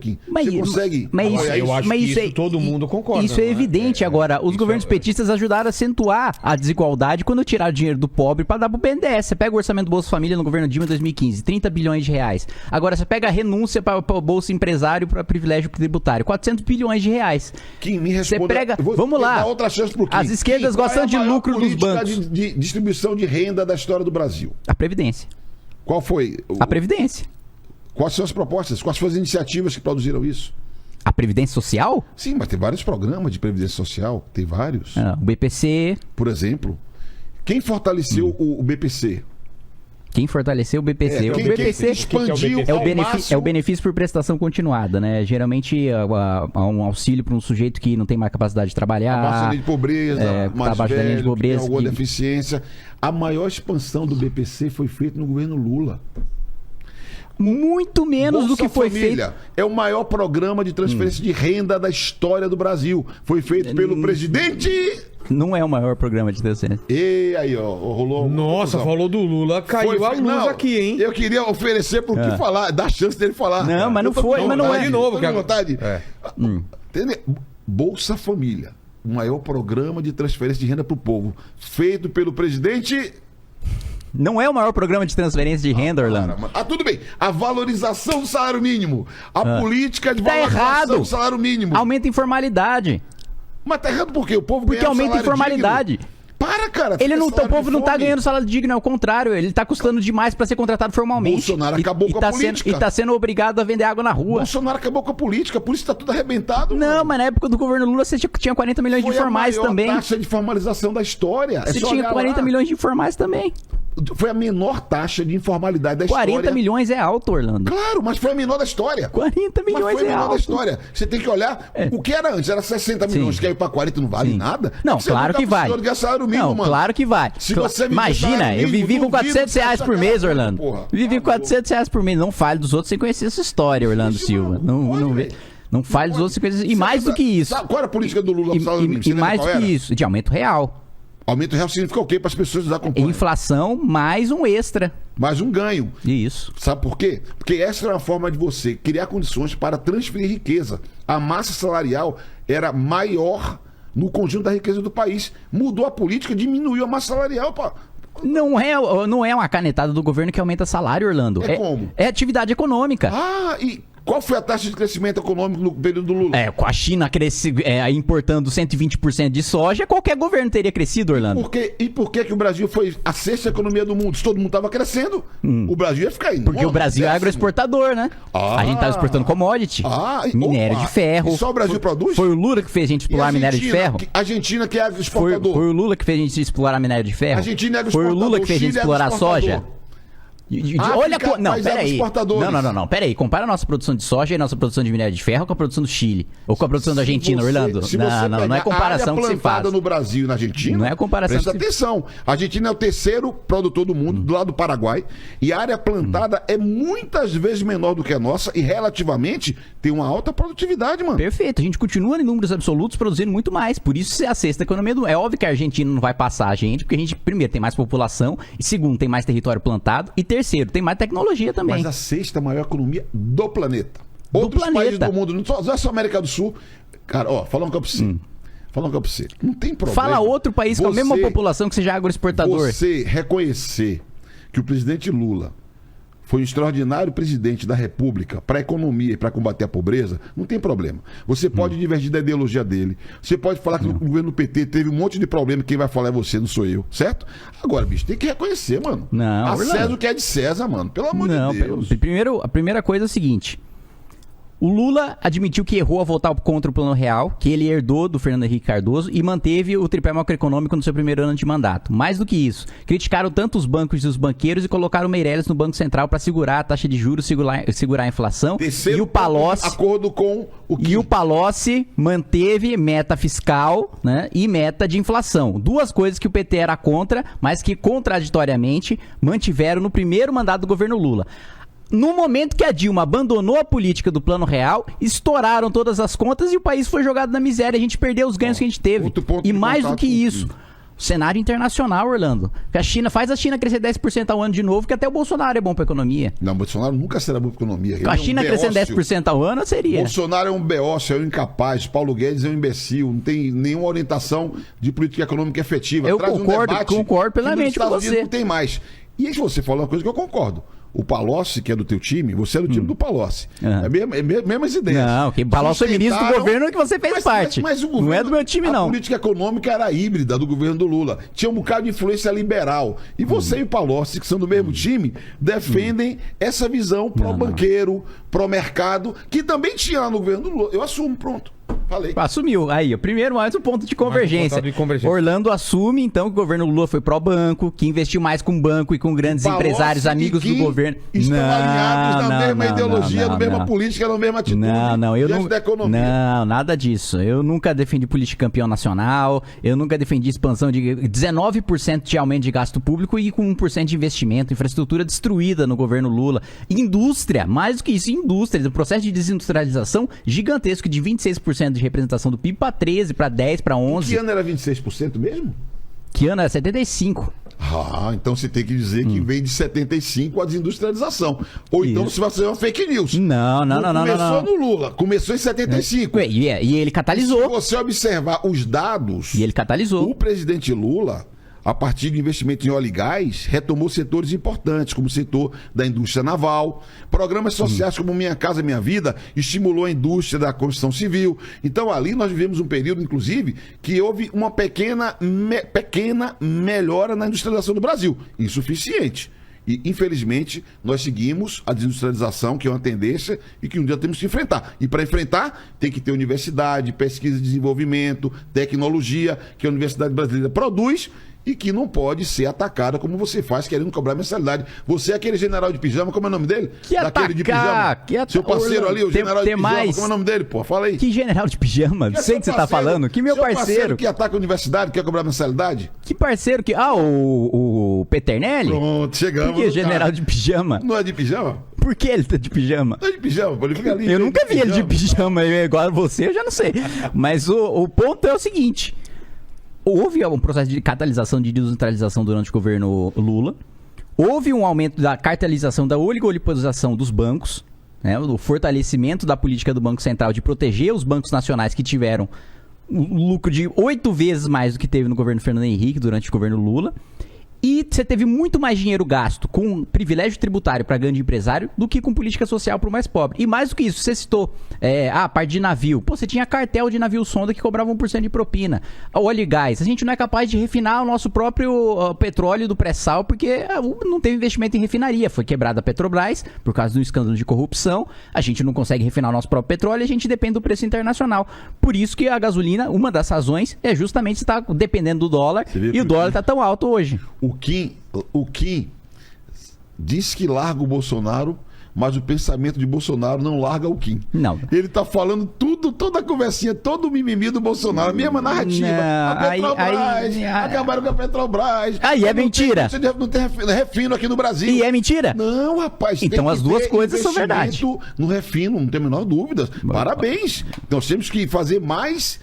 Você consegue... Eu acho que isso todo mundo concorda. Isso é evidente. Agora, os governos petistas ajudaram a acentuar a desigualdade quando tiraram dinheiro do pobre para dar pro BNDES. Você pega o orçamento do Bolsa Família no governo Dilma em 2015, 30 bilhões de reais. Agora, você pega a renúncia para o Bolsa Empresário para privilégio tributário, 400 bilhões de reais. Kim, me responda. Você pega... Vamos lá. Outra chance pro Kim. As esquerdas gostam de lucro dos bancos. De distribuição de renda da história do Brasil. A Previdência. Qual foi? A Previdência. Quais são as propostas? Quais foram as iniciativas que produziram isso? A Previdência Social? Sim, mas tem vários programas de Previdência Social. Tem vários. O BPC. Por exemplo. Quem fortaleceu o BPC? Quem fortaleceu o BPC? O BPC expandiu é o benefício por prestação continuada, né? Geralmente há um auxílio para um sujeito que não tem mais capacidade de trabalhar. Abaixo da linha de pobreza, mais abaixo da linha de pobreza, tem alguma deficiência. A maior expansão do BPC foi feita no governo Lula. Muito menos do que foi feito. É o maior programa de transferência de renda da história do Brasil. Foi feito pelo presidente... Não é o maior programa de transferência. E aí, ó, rolou... Nossa, falou do Lula, caiu a luz aqui, hein? Eu queria oferecer pro que falar, dar chance dele falar. Não, mas não foi, mas não é. De novo, que vontade. Entendeu? Bolsa Família, o maior programa de transferência de renda pro povo, feito pelo presidente... Não é o maior programa de transferência de renda, Orlando. Tudo bem. A valorização do salário mínimo. A política de valorização do salário mínimo. Aumenta a informalidade. Mas tá errado por quê? O povo porque aumenta a informalidade. Digno. Para, cara. O povo não tá ganhando salário digno, é o contrário. Ele tá custando demais pra ser contratado formalmente. Bolsonaro acabou com a política. E tá sendo obrigado a vender água na rua. Bolsonaro acabou com a política, por isso tá tudo arrebentado. Não, mas na época do governo Lula você tinha 40 milhões de informais também. Foi a maior taxa de formalização da história. Você tinha 40 milhões de informais também. Foi a menor taxa de informalidade da história. 40 milhões é alto, Orlando. Claro, mas foi a menor da história. 40 milhões mas foi a menor alto. da história. Você tem que olhar o que era antes. Era 60 milhões, que aí pra 40 não vale nada. Não, claro que vai. Não, claro que vai. Imagina, eu vivi com 400 reais por mês, Orlando. Vivi com 400 reais por mês. Não fale dos outros sem conhecer essa história, Orlando Silva. Não fale dos outros sem conhecer. E mais do que isso. Qual era a política do Lula? E mais do que isso, de aumento real. Aumento real significa o quê? Para as pessoas nos acompanharem. Inflação mais um extra. Mais um ganho. Isso. Sabe por quê? Porque essa era uma forma de você criar condições para transferir riqueza. A massa salarial era maior no conjunto da riqueza do país. Mudou a política, diminuiu a massa salarial, pá. Não é uma canetada do governo que aumenta salário, Orlando. Como? É atividade econômica. E qual foi a taxa de crescimento econômico no período do Lula? Com a China importando 120% de soja, qualquer governo teria crescido, Orlando. E por que o Brasil foi a sexta economia do mundo? Se todo mundo estava crescendo, o Brasil ia ficar indo. Porque o Brasil é agroexportador, né? A gente estava exportando commodity, minério de ferro. E só o Brasil produz? Foi o Lula que fez a gente explorar minério de ferro? A Argentina que é agroexportador. Foi o Lula que fez a gente explorar minério de ferro? A Argentina é agroexportador. Foi o Lula que fez a gente explorar soja? Olha, não, peraí. Não, peraí. Compara a nossa produção de soja e a nossa produção de minério de ferro com a produção do Chile. Ou com a produção da Argentina, Orlando. Não é comparação que se faz. No Brasil e na Argentina. Não é comparação. Presta atenção. A Argentina é o terceiro produtor do mundo, do lado do Paraguai. E a área plantada é muitas vezes menor do que a nossa e relativamente tem uma alta produtividade, mano. Perfeito. A gente continua em números absolutos produzindo muito mais. Por isso é a sexta economia do mundo. É óbvio que a Argentina não vai passar a gente, porque a gente, primeiro, tem mais população. E segundo, tem mais território plantado. E terceiro, tem mais tecnologia também. Mas a sexta maior economia do planeta. Outros países do mundo, não é só América do Sul. Cara, fala um coisa pra você. Não tem problema. Fala outro país com a mesma população que seja agroexportador. Você reconhecer que o presidente Lula foi um extraordinário presidente da República para a economia e para combater a pobreza, não tem problema. Você pode divergir da ideologia dele. Você pode falar que o governo do PT teve um monte de problema, quem vai falar é você, não sou eu, certo? Agora, bicho, tem que reconhecer, mano. Não, a César o que é de César, mano. Pelo amor de Deus. Primeiro, a primeira coisa é o seguinte. O Lula admitiu que errou ao votar contra o Plano Real, que ele herdou do Fernando Henrique Cardoso e manteve o tripé macroeconômico no seu primeiro ano de mandato. Mais do que isso, criticaram tanto os bancos e os banqueiros e colocaram o Meirelles no Banco Central para segurar a taxa de juros, segurar a inflação. E o Palocci, acordo com o e o Palocci manteve meta fiscal, né, e meta de inflação. Duas coisas que o PT era contra, mas que contraditoriamente mantiveram no primeiro mandato do governo Lula. No momento que a Dilma abandonou a política do Plano Real, estouraram todas as contas e o país foi jogado na miséria. A gente perdeu os ganhos que a gente teve. E mais do que isso, cenário internacional, Orlando. Que a China faz a China crescer 10% ao ano de novo, que até o Bolsonaro é bom pra economia. Não, o Bolsonaro nunca será bom pra economia. Com a China crescendo 10% ao ano, seria. Bolsonaro é um beócio, é um incapaz. Paulo Guedes é um imbecil. Não tem nenhuma orientação de política econômica efetiva. Eu concordo plenamente com você. Não tem mais. E aí você falou uma coisa que eu concordo. O Palocci, que é do teu time, você é do time do Palocci. É mesmas ideias. Não, que Palocci foi ministro do governo que você fez parte. Mas o governo, não é do meu time, não. A política econômica era híbrida do governo do Lula. Tinha um bocado de influência liberal. E você e o Palocci, que são do mesmo time, defendem essa visão pró-banqueiro, pró-mercado, que também tinha lá no governo do Lula. Eu assumo, pronto. Falei. Assumiu. Aí, primeiro mais um ponto de convergência. Orlando assume, então, que o governo Lula foi pró-banco, que investiu mais com banco e com grandes empresários, amigos do governo. Estão alinhados na mesma ideologia, na mesma política, na mesma atitude. Não, nada disso. Eu nunca defendi política campeão nacional, eu nunca defendi expansão de 19% de aumento de gasto público e com 1% de investimento, infraestrutura destruída no governo Lula. Indústria, mais do que isso, indústria, um processo de desindustrialização gigantesco de 26% de representação do PIB para 13, para 10, para 11. Que ano era 26% mesmo? Que ano era 75. Ah, então você tem que dizer que vem de 75 a desindustrialização. Ou então você vai fazer uma fake news. Não. Começou no Lula, começou em 75. E ele catalisou. Se você observar os dados... E ele catalisou. O presidente Lula, a partir de investimento em óleo e gás, retomou setores importantes, como o setor da indústria naval. Programas sociais como Minha Casa Minha Vida estimulou a indústria da construção civil. Então ali nós vivemos um período, inclusive, que houve uma pequena melhora na industrialização do Brasil. Insuficiente. E, infelizmente, nós seguimos a desindustrialização, que é uma tendência e que um dia temos que enfrentar. E para enfrentar, tem que ter universidade, pesquisa e desenvolvimento, tecnologia, que a Universidade Brasileira produz e que não pode ser atacada como você faz, querendo cobrar mensalidade. Você é aquele general de pijama, como é o nome dele? Que daquele de pijama. Seu parceiro ali, o general de pijama, como é o nome dele? Pô, fala aí. Que general de pijama? Sei que você tá falando. Que meu parceiro que ataca a universidade, quer cobrar mensalidade? Que parceiro que... Ah, o Peternelli? Pronto, chegamos. Por que general de pijama? Não é de pijama? Por que ele tá de pijama? Não é de pijama, ele fica ali. Eu nunca vi ele de pijama, igual a você, eu já não sei. Mas o ponto é o seguinte... Houve um processo de catalisação, de desindustrialização durante o governo Lula. Houve um aumento da cartelização, da oligopolização dos bancos, né? O fortalecimento da política do Banco Central de proteger os bancos nacionais que tiveram um lucro de 8 vezes mais do que teve no governo Fernando Henrique durante o governo Lula. E você teve muito mais dinheiro gasto com privilégio tributário para grande empresário do que com política social para o mais pobre. E mais do que isso, você citou a parte de navio. Pô, você tinha cartel de navio sonda que cobrava 1% de propina. Óleo e gás. A gente não é capaz de refinar o nosso próprio petróleo do pré-sal porque não teve investimento em refinaria. Foi quebrada a Petrobras por causa do escândalo de corrupção. A gente não consegue refinar o nosso próprio petróleo e a gente depende do preço internacional. Por isso que a gasolina, uma das razões, é justamente estar dependendo do dólar. E o dólar está tão alto hoje. O Kim diz que larga o Bolsonaro, mas o pensamento de Bolsonaro não larga o Kim. Não. Ele tá falando tudo, toda a conversinha, todo o mimimi do Bolsonaro, a mesma narrativa. Não, a Petrobras, acabaram com a Petrobras. Aí é mentira. Não tem refino aqui no Brasil. E é mentira? Não, rapaz. Então as duas coisas são verdade. No refino, não tem a menor dúvida. Parabéns. Nós temos que fazer mais